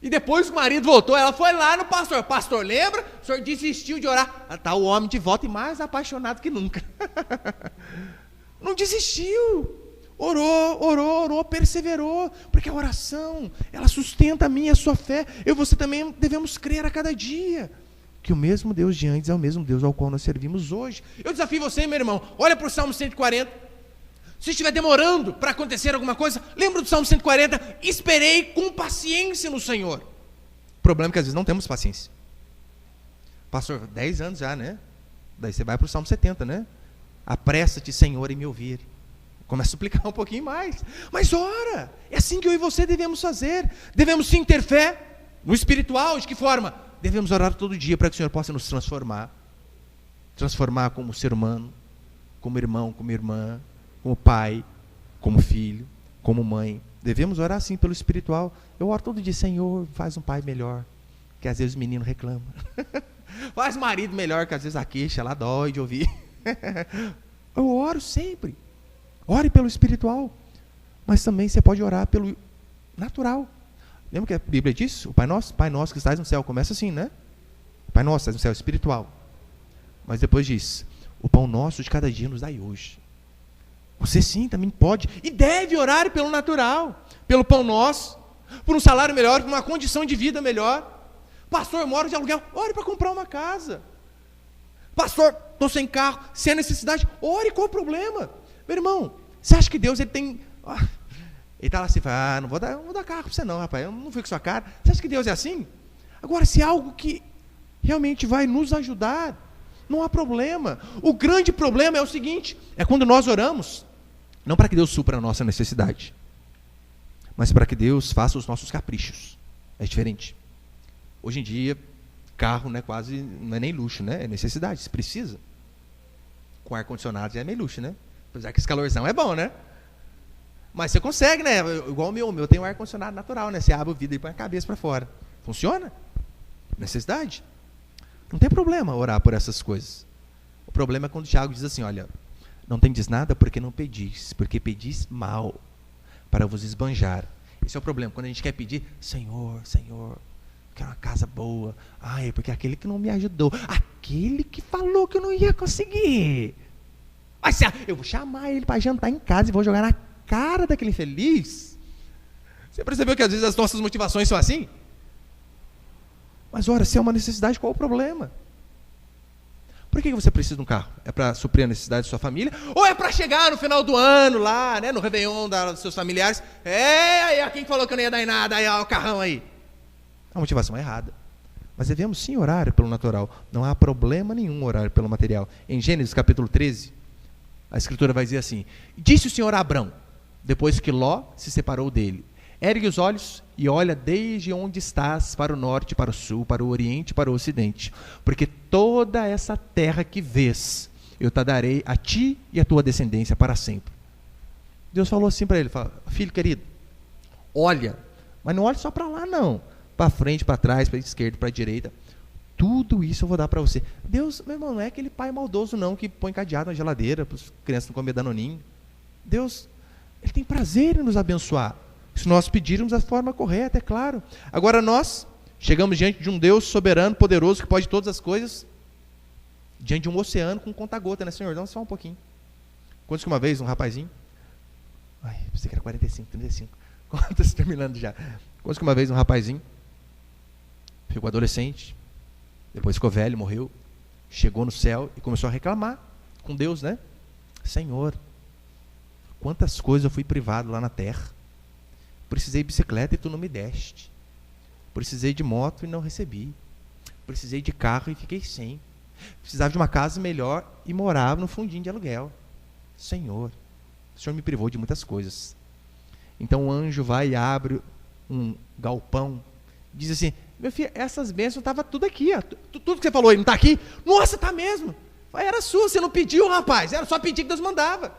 E depois o marido voltou, ela foi lá no pastor, pastor, lembra? O senhor desistiu de orar. Está o homem de volta e mais apaixonado que nunca. Não desistiu. Orou, perseverou, porque a oração, ela sustenta a minha e a sua fé. Eu e você também devemos crer a cada dia que o mesmo Deus de antes é o mesmo Deus ao qual nós servimos hoje. Eu desafio você, meu irmão, olha para o Salmo 140. Se estiver demorando para acontecer alguma coisa, lembra do Salmo 140, esperei com paciência no Senhor. O problema é que às vezes não temos paciência. Pastor, 10 anos já, né? Daí você vai para o Salmo 70, né? Apressa-te, Senhor, em me ouvir. Começa a suplicar um pouquinho mais. Mas ora, é assim que eu e você devemos fazer. Devemos sim ter fé no espiritual. De que forma? Devemos orar todo dia para que o Senhor possa nos transformar. Transformar como ser humano, como irmão, como irmã, como pai, como filho, como mãe. Devemos orar sim pelo espiritual. Eu oro todo dia, Senhor, faz um pai melhor, que às vezes o menino reclama. Faz marido melhor, que às vezes a queixa ela dói de ouvir. Eu oro sempre. Ore pelo espiritual. Mas também você pode orar pelo natural. Lembra que a Bíblia diz? O Pai Nosso que estás no céu. Começa assim, né? Pai Nosso que estás no céu, espiritual. Mas depois diz, o pão nosso de cada dia nos dai hoje. Você sim, também pode e deve orar pelo natural, pelo pão nosso, por um salário melhor, por uma condição de vida melhor. Pastor, eu moro de aluguel, ore para comprar uma casa. Pastor, estou sem carro, sem necessidade, ore, qual o problema? Meu irmão, você acha que Deus ele tem... Ele está lá assim, fala, não vou dar carro para você não, rapaz, eu não fui com sua cara. Você acha que Deus é assim? Agora, se é algo que realmente vai nos ajudar, não há problema. O grande problema é o seguinte, é quando nós oramos, não para que Deus supra a nossa necessidade, mas para que Deus faça os nossos caprichos. É diferente. Hoje em dia, carro não é nem luxo, né? É necessidade, se precisa. Com ar-condicionado já é meio luxo, né? Apesar que esse calorzão é bom, né? Mas você consegue, né? Igual o meu tem um ar-condicionado natural, né? Você abre o vidro e põe a cabeça para fora. Funciona? Necessidade. Não tem problema orar por essas coisas. O problema é quando o Tiago diz assim, olha, não tendes nada porque não pedis, porque pedis mal, para vos esbanjar. Esse é o problema, quando a gente quer pedir, Senhor, quero uma casa boa. É porque aquele que não me ajudou, aquele que falou que eu não ia conseguir. Mas eu vou chamar ele para jantar em casa e vou jogar na cara daquele infeliz. Você percebeu que às vezes as nossas motivações são assim? Mas ora, se é uma necessidade, qual o problema? Por que você precisa de um carro? É para suprir a necessidade da sua família? Ou é para chegar no final do ano, lá, né, no Réveillon dos seus familiares? Aí, quem falou que eu não ia dar em nada? Aí, o carrão aí. A motivação é errada. Mas devemos sim orar pelo natural. Não há problema nenhum orar pelo material. Em Gênesis capítulo 13, a Escritura vai dizer assim, disse o Senhor a Abrão, depois que Ló se separou dele, ergue os olhos e olha desde onde estás para o norte, para o sul, para o oriente, para o ocidente. Porque toda essa terra que vês, eu te darei a ti e a tua descendência para sempre. Deus falou assim para ele, filho querido, olha, mas não olhe só para lá não, para frente, para trás, para a esquerda, para a direita. Tudo isso eu vou dar para você. Deus, meu irmão, não é aquele pai maldoso não, que põe cadeado na geladeira para as crianças não comer danoninho. Deus, Ele tem prazer em nos abençoar. Se nós pedirmos da forma correta, é claro. Agora nós chegamos diante de um Deus soberano, poderoso, que pode todas as coisas, diante de um oceano com conta-gota, né, Senhor? Dá só um pouquinho. Quantos que uma vez um rapazinho... pensei que era 45, 35. Quantos terminando já? Quantos que uma vez um rapazinho ficou adolescente, depois ficou velho, morreu, chegou no céu e começou a reclamar com Deus, né? Senhor, quantas coisas eu fui privado lá na terra. Precisei de bicicleta e tu não me deste. Precisei de moto e não recebi. Precisei de carro e fiquei sem. Precisava de uma casa melhor e morava no fundinho de aluguel. Senhor, o Senhor me privou de muitas coisas. Então o anjo vai e abre um galpão, diz assim: meu filho, essas bênçãos estavam tudo aqui, ó. Tudo que você falou aí não está aqui? Nossa, está mesmo. Era sua, você não pediu, rapaz, era só pedir que Deus mandava.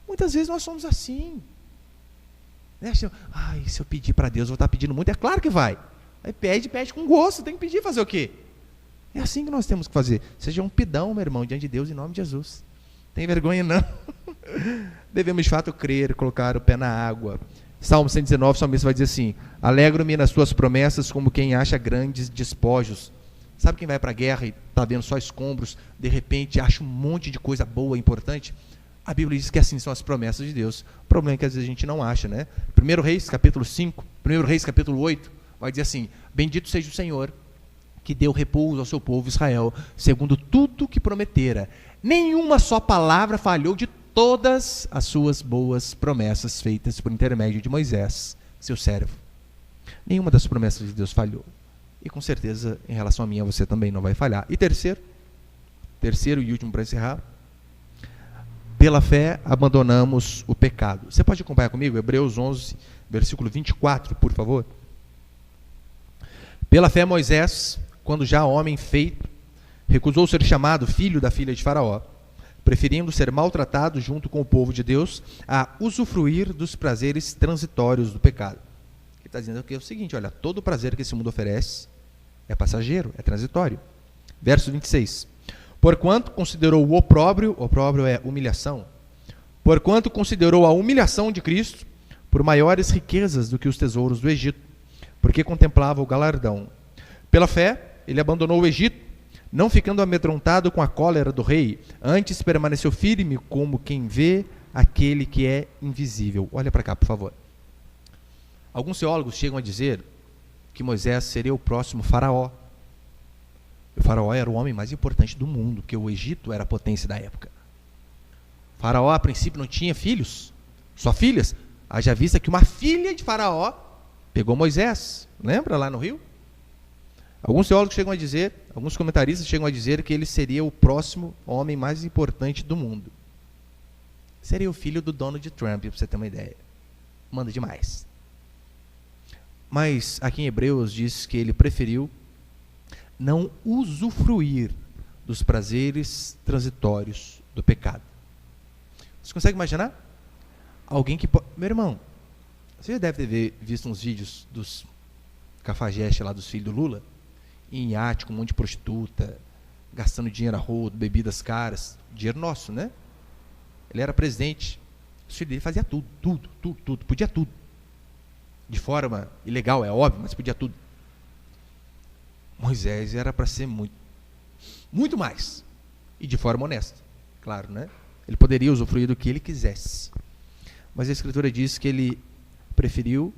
Muitas vezes nós somos assim, né? Ai, se eu pedir para Deus, eu vou estar pedindo muito. É claro que vai. Aí pede com gosto, tem que pedir, fazer o quê? É assim que nós temos que fazer. Seja um pidão, meu irmão, diante de Deus, em nome de Jesus. Tem vergonha não. Devemos de fato crer, colocar o pé na água. Salmo 119, o salmista vai dizer assim: alegro-me nas tuas promessas como quem acha grandes despojos. Sabe quem vai para a guerra e está vendo só escombros, de repente acha um monte de coisa boa, importante? A Bíblia diz que assim são as promessas de Deus. O problema é que às vezes a gente não acha, né? 1 Reis, capítulo 5, 1 Reis, capítulo 8, vai dizer assim: bendito seja o Senhor, que deu repouso ao seu povo Israel, segundo tudo que prometera. Nenhuma só palavra falhou de todas as suas boas promessas feitas por intermédio de Moisés, seu servo. Nenhuma das promessas de Deus falhou. E com certeza, em relação a mim, você também não vai falhar. E terceiro e último para encerrar: pela fé abandonamos o pecado. Você pode acompanhar comigo? Hebreus 11, versículo 24, por favor. Pela fé Moisés, quando já homem feito, recusou ser chamado filho da filha de Faraó, preferindo ser maltratado junto com o povo de Deus a usufruir dos prazeres transitórios do pecado. Ele está dizendo aqui o seguinte: olha, todo o prazer que esse mundo oferece é passageiro, é transitório. Verso 26. Porquanto considerou o opróbrio é humilhação, porquanto considerou a humilhação de Cristo por maiores riquezas do que os tesouros do Egito, porque contemplava o galardão. Pela fé, ele abandonou o Egito, não ficando amedrontado com a cólera do rei, antes permaneceu firme como quem vê aquele que é invisível. Olha para cá, por favor. Alguns teólogos chegam a dizer que Moisés seria o próximo faraó. O faraó era o homem mais importante do mundo, porque o Egito era a potência da época. O faraó, a princípio, não tinha filhos, só filhas. Haja vista que uma filha de faraó pegou Moisés, lembra lá no rio? Alguns teólogos chegam a dizer, alguns comentaristas chegam a dizer que ele seria o próximo homem mais importante do mundo. Seria o filho do Donald Trump, para você ter uma ideia. Manda demais. Mas aqui em Hebreus diz que ele preferiu não usufruir dos prazeres transitórios do pecado. Você consegue imaginar? Alguém que pode... Meu irmão, você já deve ter visto uns vídeos dos cafajestes lá, dos filhos do Lula, em iate, com um monte de prostituta, gastando dinheiro a rodo, bebidas caras, dinheiro nosso, né? Ele era presidente, o filho dele fazia tudo, podia tudo. De forma ilegal, é óbvio, mas podia tudo. Moisés era para ser muito mais, e de forma honesta, claro, né? Ele poderia usufruir do que ele quisesse, mas a Escritura diz que ele preferiu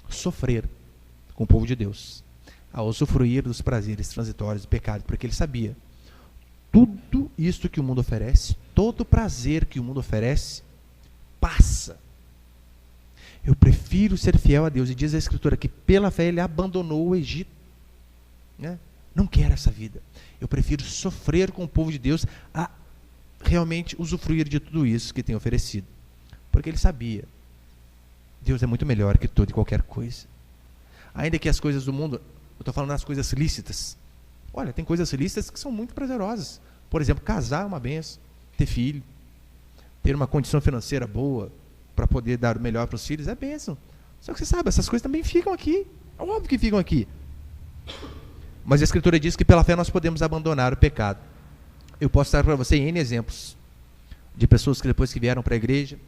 sofrer com o povo de Deus a usufruir dos prazeres transitórios do pecado, porque ele sabia: tudo isto que o mundo oferece, todo prazer que o mundo oferece, passa. Eu prefiro ser fiel a Deus. E diz a Escritura que pela fé ele abandonou o Egito, né? Não quero essa vida. Eu prefiro sofrer com o povo de Deus a realmente usufruir de tudo isso que tem oferecido, porque ele sabia: Deus é muito melhor que tudo e qualquer coisa. Ainda que as coisas do mundo, eu estou falando das coisas lícitas. Olha, tem coisas lícitas que são muito prazerosas. Por exemplo, casar é uma benção, ter filho, ter uma condição financeira boa para poder dar o melhor para os filhos é bênção. Só que você sabe, essas coisas também ficam aqui. É óbvio que ficam aqui. Mas a Escritura diz que pela fé nós podemos abandonar o pecado. Eu posso dar para você N exemplos de pessoas que depois que vieram para a igreja,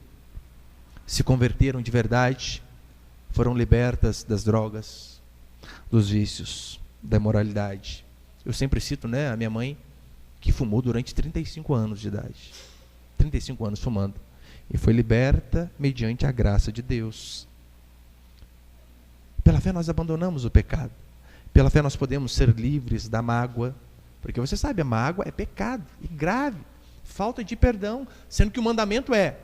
se converteram de verdade, foram libertas das drogas, dos vícios, da imoralidade. Eu sempre cito, né, a minha mãe, que fumou durante 35 anos de idade. 35 anos fumando. E foi liberta mediante a graça de Deus. Pela fé nós abandonamos o pecado. Pela fé nós podemos ser livres da mágoa. Porque você sabe, a mágoa é pecado, e grave. Falta de perdão. Sendo que o mandamento é: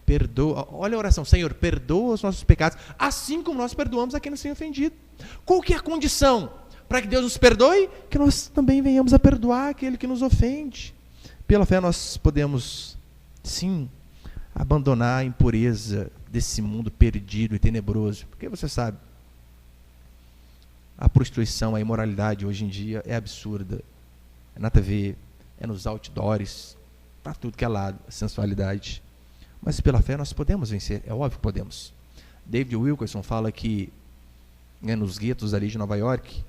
perdoa. Olha a oração, Senhor, perdoa os nossos pecados, assim como nós perdoamos a quem nos tem ofendido. Qual que é a condição para que Deus nos perdoe? Que nós também venhamos a perdoar aquele que nos ofende. Pela fé nós podemos, sim, abandonar a impureza desse mundo perdido e tenebroso. Porque você sabe, a prostituição, a imoralidade hoje em dia é absurda. É na TV, é nos outdoors, para tudo que é lado, a sensualidade. Mas pela fé nós podemos vencer, é óbvio que podemos. David Wilkerson fala que nos guetos ali de Nova York,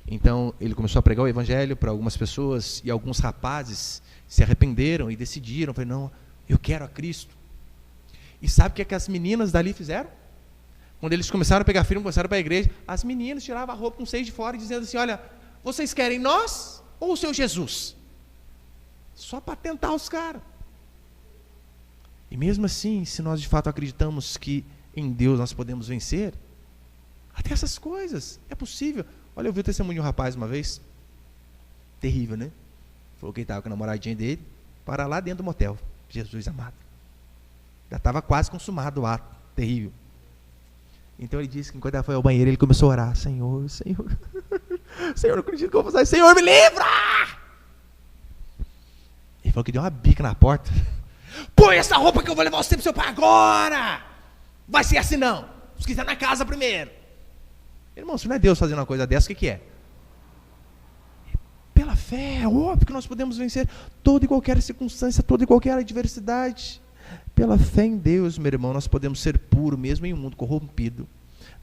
então ele começou a pregar o evangelho para algumas pessoas e alguns rapazes se arrependeram e decidiram, falaram, não, eu quero a Cristo. E sabe o que as meninas dali fizeram? Quando eles começaram a pegar firme, começaram para a igreja, as meninas tiravam a roupa com seis de fora, dizendo assim, olha, vocês querem nós ou o seu Jesus? Só para tentar os caras. E mesmo assim, se nós de fato acreditamos que em Deus nós podemos vencer, até essas coisas, é possível. Olha, eu vi o testemunho de um rapaz uma vez, terrível, né? Falou que ele estava com a namoradinha dele, para lá dentro do motel. Jesus amado. Já estava quase consumado o ato, terrível. Então ele disse que enquanto ela foi ao banheiro, ele começou a orar, Senhor, Senhor, Senhor, não acredito que eu vou fazer, Senhor, me livra! Ele falou que deu uma bica na porta. Põe essa roupa que eu vou levar você pro seu pai agora! Vai ser assim não, se quiser na casa primeiro. Irmão, se não é Deus fazendo uma coisa dessa, o que é? Pela fé, é óbvio que nós podemos vencer toda e qualquer circunstância, toda e qualquer adversidade. Pela fé em Deus, meu irmão, nós podemos ser puros, mesmo em um mundo corrompido,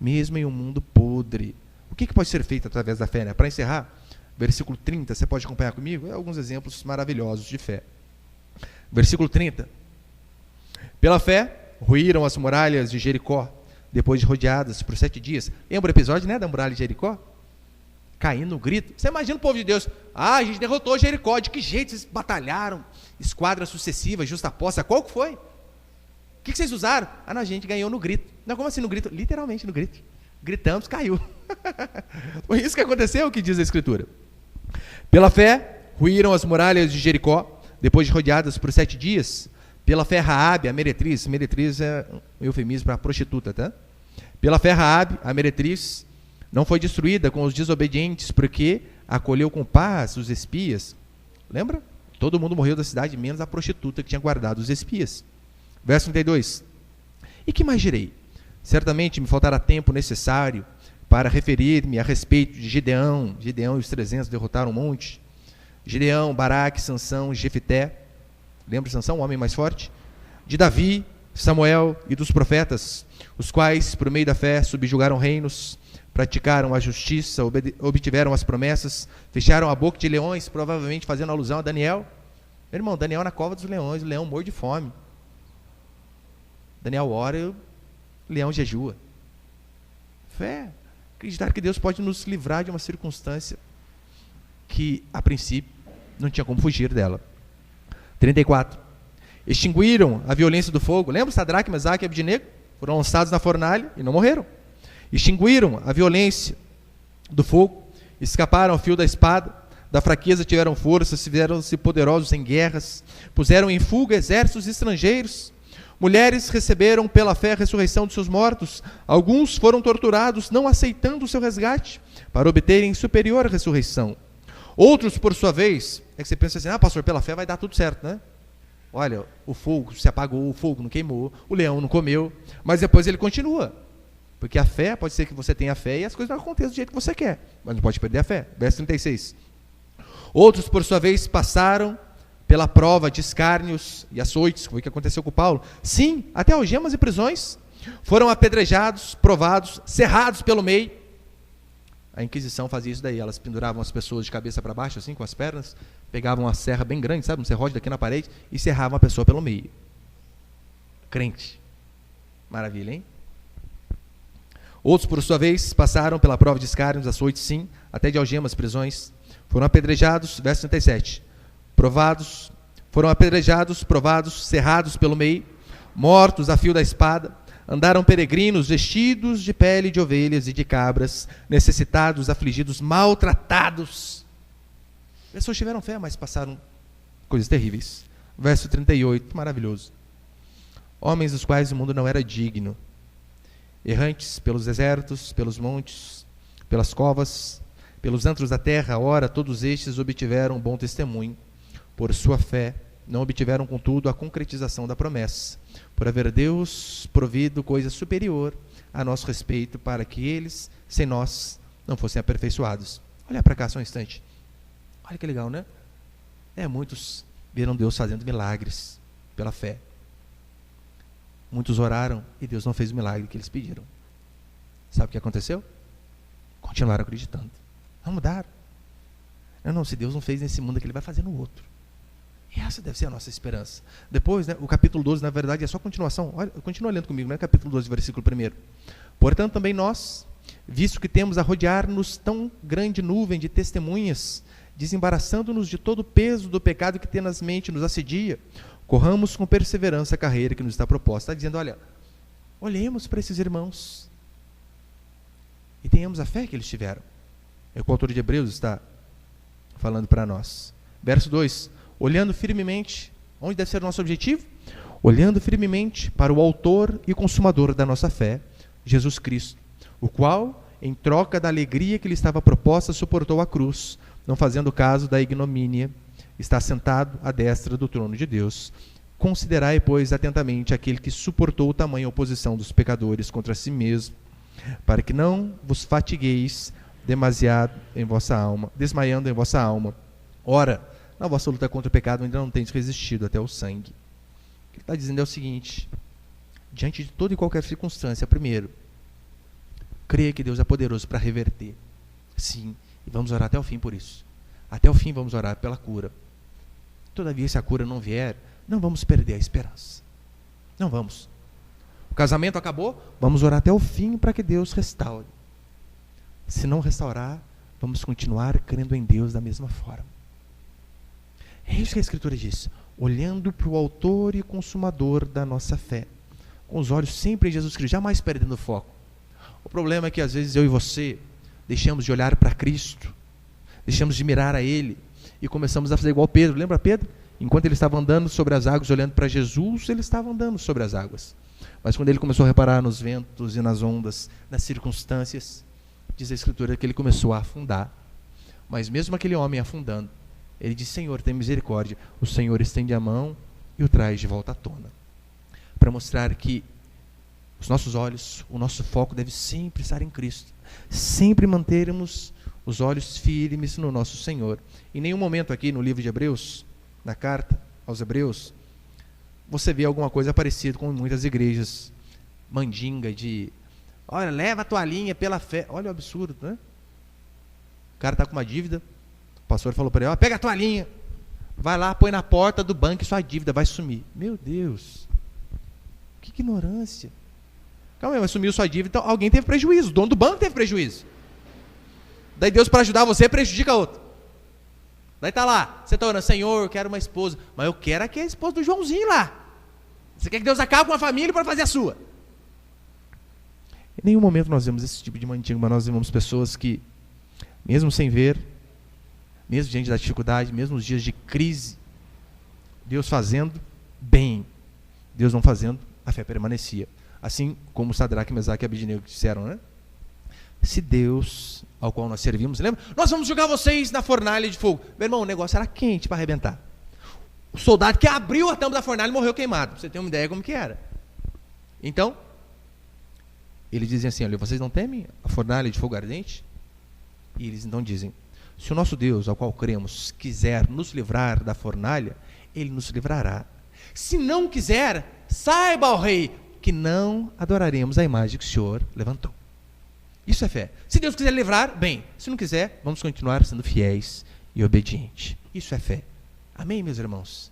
mesmo em um mundo podre. O que pode ser feito através da fé, né? Para encerrar, versículo 30, você pode acompanhar comigo? Alguns exemplos maravilhosos de fé. Versículo 30. Pela fé, ruíram as muralhas de Jericó, depois de rodeadas por 7 dias. Lembra o episódio, né, da muralha de Jericó? Caindo no grito. Você imagina o povo de Deus, a gente derrotou Jericó, de que jeito vocês batalharam? Esquadras sucessivas, justaposta, qual que foi? O que vocês usaram? Não, a gente ganhou no grito. Não, como assim no grito? Literalmente no grito. Gritamos, caiu. Foi isso que aconteceu, o que diz a Escritura. Pela fé, ruíram as muralhas de Jericó, depois de rodeadas por 7 dias. Pela fé, Raabe, a meretriz é um eufemismo para prostituta, tá? Pela fé, Raabe, a meretriz, não foi destruída com os desobedientes, porque acolheu com paz os espias. Lembra? Todo mundo morreu da cidade, menos a prostituta que tinha guardado os espias. Verso 32. E que mais direi? Certamente me faltará tempo necessário para referir-me a respeito de Gideão. Gideão e os 300 derrotaram um monte. Gideão, Baraque, Sansão, Jefité. Lembra de Sansão, o homem mais forte? De Davi, Samuel e dos profetas, os quais, por meio da fé, subjugaram reinos, praticaram a justiça, obtiveram as promessas, fecharam a boca de leões, provavelmente fazendo alusão a Daniel. Meu irmão, Daniel na cova dos leões, o leão morre de fome. Daniel ora e o leão jejua. Fé, acreditar que Deus pode nos livrar de uma circunstância que, a princípio, não tinha como fugir dela. 34. Extinguiram a violência do fogo. Lembra? Sadraque, Mesaque e Abdinego foram lançados na fornalha e não morreram. Extinguiram a violência do fogo, escaparam ao fio da espada, da fraqueza tiveram força, fizeram-se poderosos em guerras, puseram em fuga exércitos estrangeiros. Mulheres receberam pela fé a ressurreição de seus mortos. Alguns foram torturados, não aceitando o seu resgate, para obterem superior ressurreição. Outros, por sua vez, é que você pensa assim, pastor, pela fé vai dar tudo certo, né? Olha, o fogo se apagou, o fogo não queimou, o leão não comeu, mas depois ele continua. Porque a fé, pode ser que você tenha fé e as coisas não aconteçam do jeito que você quer, mas não pode perder a fé. Verso 36. Outros, por sua vez, passaram pela prova de escárnios e açoites, foi o que aconteceu com Paulo. Sim, até algemas e prisões. Foram apedrejados, provados, cerrados pelo meio. A Inquisição fazia isso daí, elas penduravam as pessoas de cabeça para baixo, assim, com as pernas, pegavam uma serra bem grande, sabe, um serrote daqui na parede, e cerravam a pessoa pelo meio. Crente. Maravilha, hein? Outros, por sua vez, passaram pela prova de escárnios, açoites, sim, até de algemas, prisões. Foram apedrejados, verso 37. Foram apedrejados, provados, cerrados pelo meio, mortos a fio da espada, andaram peregrinos, vestidos de pele de ovelhas e de cabras, necessitados, afligidos, maltratados. Pessoas tiveram fé, mas passaram coisas terríveis. Verso 38, maravilhoso. homens dos quais o mundo não era digno, errantes pelos desertos, pelos montes, pelas covas, pelos antros da terra. Ora, todos estes obtiveram um bom testemunho. Por sua fé, não obtiveram, contudo, a concretização da promessa, por haver Deus provido coisa superior a nosso respeito, para que eles, sem nós, não fossem aperfeiçoados. Olha para cá só um instante. Olha que legal, né? Muitos viram Deus fazendo milagres pela fé. Muitos oraram e Deus não fez o milagre que eles pediram. Sabe o que aconteceu? Continuaram acreditando. Não mudaram. Não, se Deus não fez nesse mundo, que Ele vai fazer no outro. E essa deve ser a nossa esperança. Depois, o capítulo 12, na verdade, é só continuação. Olha, continua lendo comigo, capítulo 12, versículo 1. Portanto, também nós, visto que temos a rodear-nos tão grande nuvem de testemunhas, desembaraçando-nos de todo o peso do pecado que tenazmente nos assedia, corramos com perseverança a carreira que nos está proposta. Está dizendo, olha, olhemos para esses irmãos e tenhamos a fé que eles tiveram. É o que o autor de Hebreus está falando para nós. Verso 2, olhando firmemente, onde deve ser o nosso objetivo? Olhando firmemente para o autor e consumador da nossa fé, Jesus Cristo, o qual, em troca da alegria que lhe estava proposta, suportou a cruz, não fazendo caso da ignomínia, está sentado à destra do trono de Deus. Considerai, pois, atentamente aquele que suportou tamanha oposição dos pecadores contra si mesmo, para que não vos fatigueis demasiado em vossa alma, desmaiando em vossa alma. Ora, na vossa luta contra o pecado ainda não tendes resistido até o sangue. O que ele está dizendo é o seguinte: diante de toda e qualquer circunstância, primeiro, creia que Deus é poderoso para reverter. Sim, e vamos orar até o fim por isso. Até o fim vamos orar pela cura. Todavia, se a cura não vier, não vamos perder a esperança. Não vamos. O casamento acabou, vamos orar até o fim para que Deus restaure. Se não restaurar, vamos continuar crendo em Deus da mesma forma. É isso que a Escritura diz. Olhando para o autor e consumador da nossa fé, com os olhos sempre em Jesus Cristo, jamais perdendo o foco. O problema é que às vezes eu e você deixamos de olhar para Cristo, deixamos de mirar a Ele e começamos a fazer igual Pedro. Lembra Pedro? Enquanto ele estava andando sobre as águas, olhando para Jesus, ele estava andando sobre as águas. Mas quando ele começou a reparar nos ventos e nas ondas, nas circunstâncias, diz a Escritura que ele começou a afundar. Mas mesmo aquele homem afundando, ele diz: Senhor, tem misericórdia. O Senhor estende a mão e o traz de volta à tona. Para mostrar que os nossos olhos, o nosso foco deve sempre estar em Cristo. Sempre mantermos os olhos firmes no nosso Senhor. Em nenhum momento aqui no livro de Hebreus, na carta aos Hebreus, você vê alguma coisa parecida com muitas igrejas, mandinga de, olha, leva a toalhinha pela fé. Olha o absurdo, né? O cara está com uma dívida, o pastor falou para ele, pega a toalhinha, vai lá, põe na porta do banco e sua dívida vai sumir. Meu Deus, que ignorância. Calma aí, mas sumiu sua dívida, então alguém teve prejuízo, o dono do banco teve prejuízo. Daí Deus, para ajudar você, prejudica outro. Daí está lá, você está orando, Senhor, eu quero uma esposa, mas eu quero aquela esposa do Joãozinho lá. Você quer que Deus acabe com a família para fazer a sua? Em nenhum momento nós vemos esse tipo de mandinga, mas nós vemos pessoas que, mesmo sem ver, mesmo diante da dificuldade, mesmo nos dias de crise, Deus fazendo bem, Deus não fazendo, a fé permanecia. Assim como Sadraque, Mesaque e Abednego disseram, né? Se Deus, ao qual nós servimos, lembra? Nós vamos jogar vocês na fornalha de fogo. Meu irmão, o negócio era quente para arrebentar. O soldado que abriu a tampa da fornalha morreu queimado. Pra você ter uma ideia como que era. Então, eles dizem assim, olha, vocês não temem a fornalha de fogo ardente? E eles então dizem, se o nosso Deus, ao qual cremos, quiser nos livrar da fornalha, Ele nos livrará. Se não quiser, saiba, ó rei, que não adoraremos a imagem que o Senhor levantou. Isso é fé. Se Deus quiser livrar, bem. Se não quiser, vamos continuar sendo fiéis e obedientes. Isso é fé. Amém, meus irmãos?